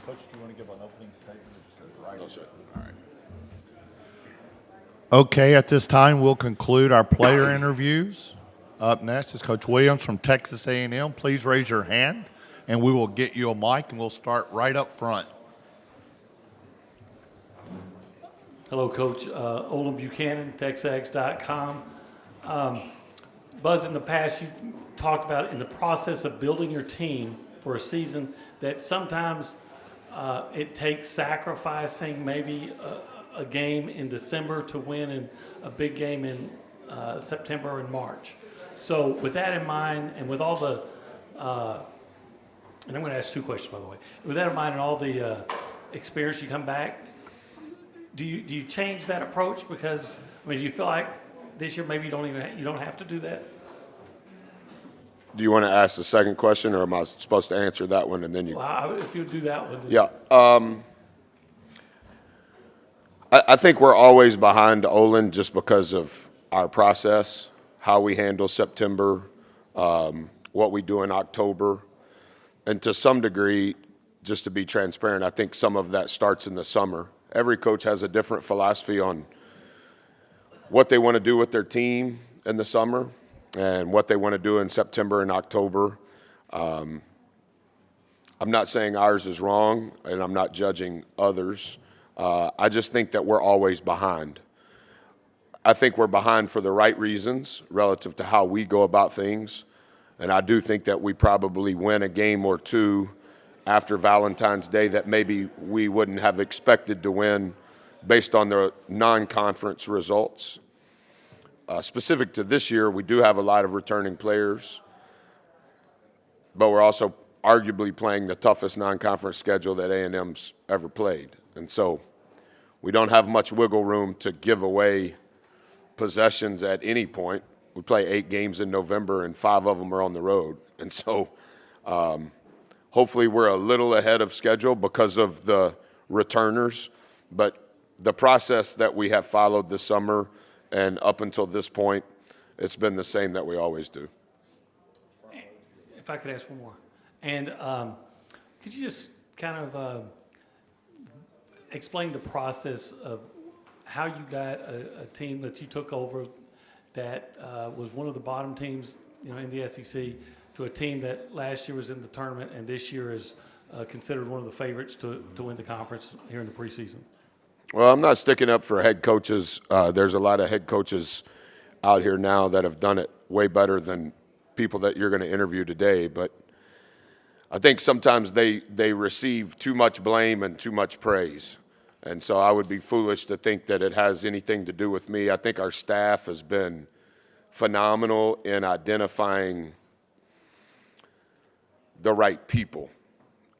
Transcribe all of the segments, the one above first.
Coach, do you want to give an opening statement or just go right? No, sir. All right. Okay, at this time, we'll conclude our player interviews. Up next is Coach Williams from Texas A&M. Please raise your hand, and we will get you a mic, and we'll start right up front. Hello, Coach. Olin Buchanan, TexAgs.com. Buzz, in the past, you've talked about in the process of building your team for a season that sometimes it takes sacrificing maybe a game in December to win and a big game in September and March. So with that in mind, and with all the, and I'm going to ask two questions, by the way. With that in mind and all the experience you come back, do you change that approach? Because, I mean, do you feel like this year maybe you don't have to do that? Do you want to ask the second question, or am I supposed to answer that one and then you? Well, if you do that one. Yeah. I think we're always behind Olin just because of our process, how we handle September, what we do in October. And to some degree, just to be transparent, I think some of that starts in the summer. Every coach has a different philosophy on what they want to do with their team in the summer and what they want to do in September and October. I'm not saying ours is wrong, and I'm not judging others. I just think that we're always behind. I think we're behind for the right reasons relative to how we go about things, and I do think that we probably win a game or two after Valentine's Day that maybe we wouldn't have expected to win based on the non-conference results. Specific to this year, we do have a lot of returning players, but we're also arguably playing the toughest non-conference schedule that A&M's ever played. And so we don't have much wiggle room to give away possessions at any point. We play 8 games in November, and 5 of them are on the road. And so hopefully we're a little ahead of schedule because of the returners. But the process that we have followed this summer and up until this point, it's been the same that we always do. If I could ask one more. And could you just kind of explain the process of how you got a team that you took over that was one of the bottom teams, in the SEC, to a team that last year was in the tournament and this year is considered one of the favorites to win the conference here in the preseason? Well, I'm not sticking up for head coaches. There's a lot of head coaches out here now that have done it way better than people that you're going to interview today. But I think sometimes they receive too much blame and too much praise. And so I would be foolish to think that it has anything to do with me. I think our staff has been phenomenal in identifying the right people.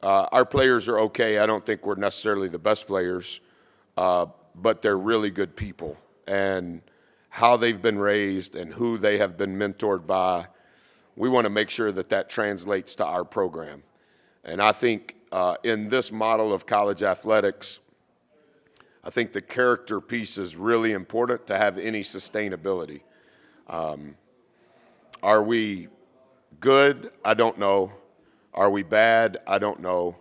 Our players are okay. I don't think we're necessarily the best players, but they're really good people. And how they've been raised and who they have been mentored by, we want to make sure that that translates to our program. And I think in this model of college athletics, I think the character piece is really important to have any sustainability. Are we good? I don't know. Are we bad? I don't know.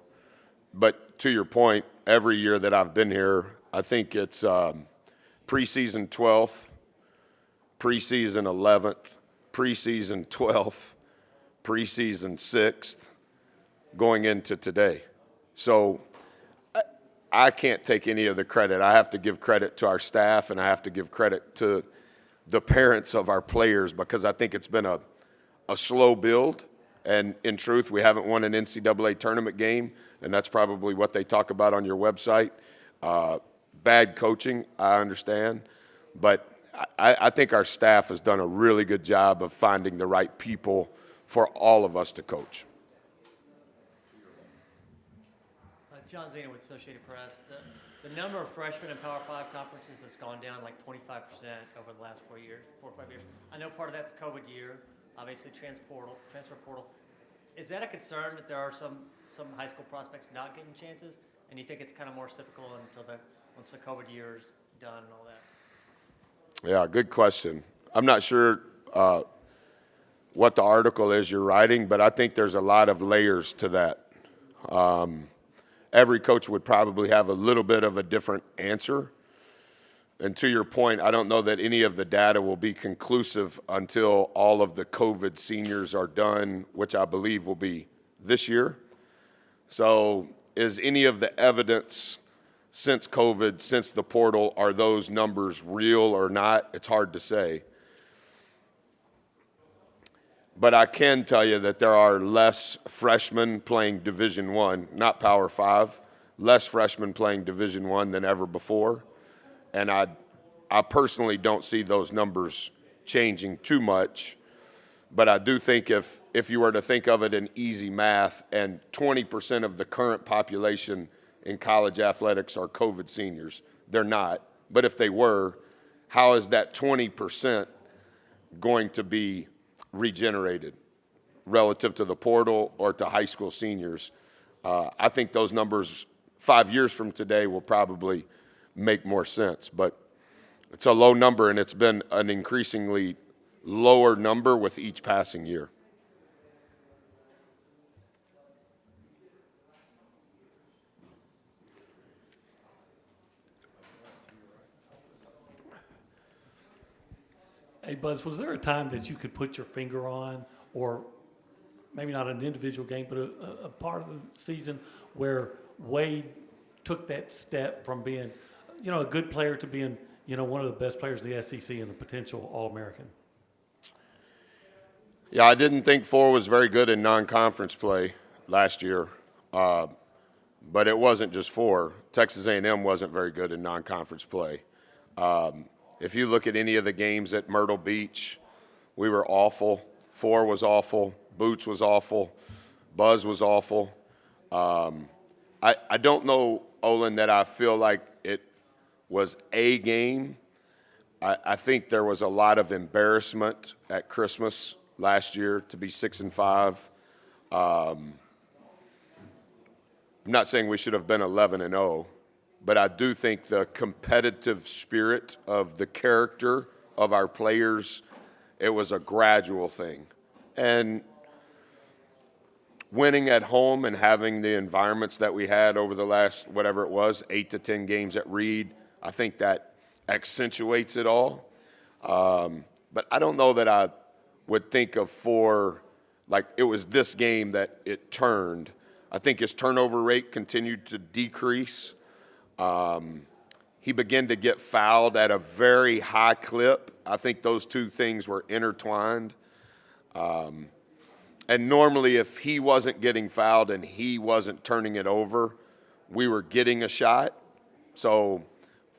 But to your point, every year that I've been here, I think it's preseason 12th, preseason 11th, preseason 12th, preseason 6th, going into today. So I can't take any of the credit. I have to give credit to our staff, and I have to give credit to the parents of our players, because I think it's been a slow build. And in truth, we haven't won an NCAA tournament game, and that's probably what they talk about on your website. Bad coaching, I understand. But I think our staff has done a really good job of finding the right people for all of us to coach. John Zena with Associated Press. The number of freshmen in Power 5 conferences has gone down like 25% over the last 4 or 5 years. I know part of that's COVID year, obviously transfer portal. Is that a concern that there are some high school prospects not getting chances? And you think it's kind of more typical once the COVID year is done and all that? Yeah, good question. I'm not sure what the article is you're writing, but I think there's a lot of layers to that. every coach would probably have a little bit of a different answer. And to your point, I don't know that any of the data will be conclusive until all of the COVID seniors are done, which I believe will be this year. So is any of the evidence since COVID, since the portal, are those numbers real or not? It's hard to say. But I can tell you that there are less freshmen playing Division I, not Power 5, less freshmen playing Division I than ever before. And I personally don't see those numbers changing too much. But I do think if you were to think of it in easy math, and 20% of the current population in college athletics are COVID seniors, they're not. But if they were, how is that 20% going to be regenerated relative to the portal or to high school seniors? I think those numbers 5 years from today will probably make more sense. But it's a low number, and it's been an increasingly lower number with each passing year. Hey, Buzz, was there a time that you could put your finger on, or maybe not an individual game, but a part of the season where Wade took that step from being, a good player to being, one of the best players of the SEC and a potential All-American? Yeah, I didn't think Four was very good in non-conference play last year, but it wasn't just Four. Texas A&M wasn't very good in non-conference play. If you look at any of the games at Myrtle Beach, we were awful. Four was awful. Boots was awful. Buzz was awful. I don't know, Olin, that I feel like it was a game. I think there was a lot of embarrassment at Christmas last year to be 6-5. I'm not saying we should have been 11-0. But I do think the competitive spirit of the character of our players, it was a gradual thing. And winning at home and having the environments that we had over the last, whatever it was, 8 to 10 games at Reed, I think that accentuates it all. But I don't know that I would think of Four like it was this game that it turned. I think his turnover rate continued to decrease. He began to get fouled at a very high clip. I think those two things were intertwined. And normally if he wasn't getting fouled and he wasn't turning it over, we were getting a shot. So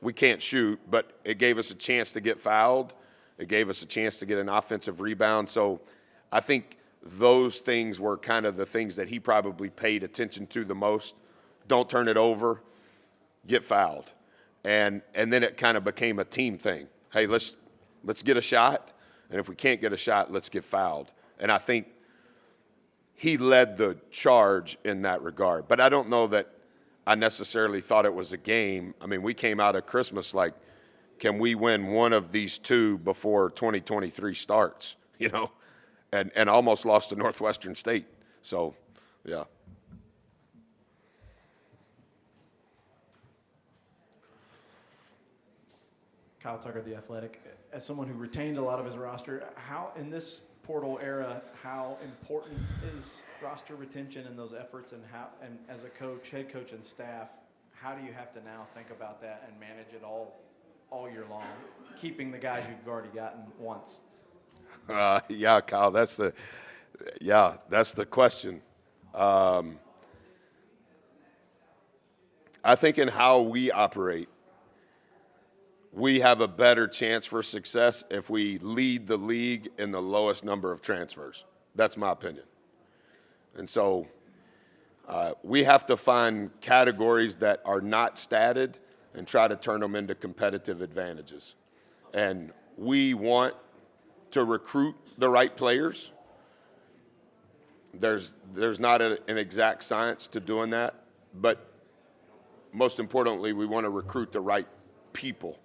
we can't shoot, but it gave us a chance to get fouled. It gave us a chance to get an offensive rebound. So I think those things were kind of the things that he probably paid attention to the most. Don't turn it over. Get fouled. And then it kind of became a team thing. Hey, let's get a shot, and if we can't get a shot, let's get fouled. And I think he led the charge in that regard. But I don't know that I necessarily thought it was a game. I mean, we came out of Christmas like, can we win one of these two before 2023 starts, and almost lost to Northwestern State. So, yeah. Kyle Tucker, The Athletic. As someone who retained a lot of his roster, how in this portal era, how important is roster retention and those efforts, and as a coach, head coach, and staff, how do you have to now think about that and manage it all year long, keeping the guys you've already gotten once? Yeah, Kyle, that's the question. I think in how we operate, we have a better chance for success if we lead the league in the lowest number of transfers. That's my opinion. And so we have to find categories that are not statted and try to turn them into competitive advantages. And we want to recruit the right players. There's not an exact science to doing that, but most importantly, we want to recruit the right people.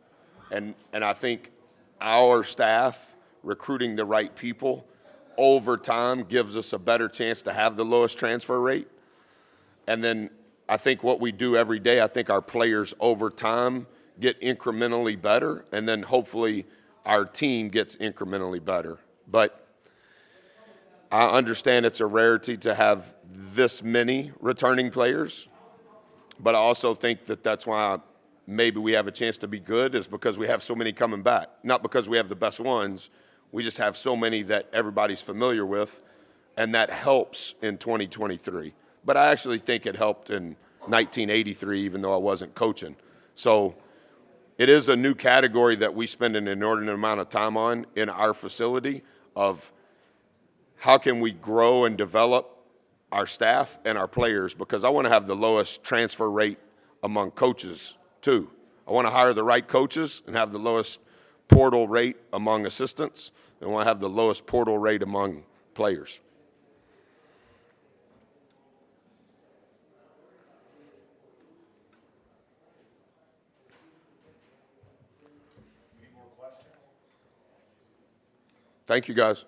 And I think our staff recruiting the right people over time gives us a better chance to have the lowest transfer rate. And then I think what we do every day, I think our players over time get incrementally better, and then hopefully our team gets incrementally better. But I understand it's a rarity to have this many returning players, but I also think that that's why maybe we have a chance to be good, is because we have so many coming back. Not because we have the best ones, we just have so many that everybody's familiar with, and that helps in 2023. But I actually think it helped in 1983, even though I wasn't coaching. So it is a new category that we spend an inordinate amount of time on in our facility of how can we grow and develop our staff and our players, because I want to have the lowest transfer rate among coaches too. I want to hire the right coaches and have the lowest portal rate among assistants, and I want to have the lowest portal rate among players. Thank you, guys.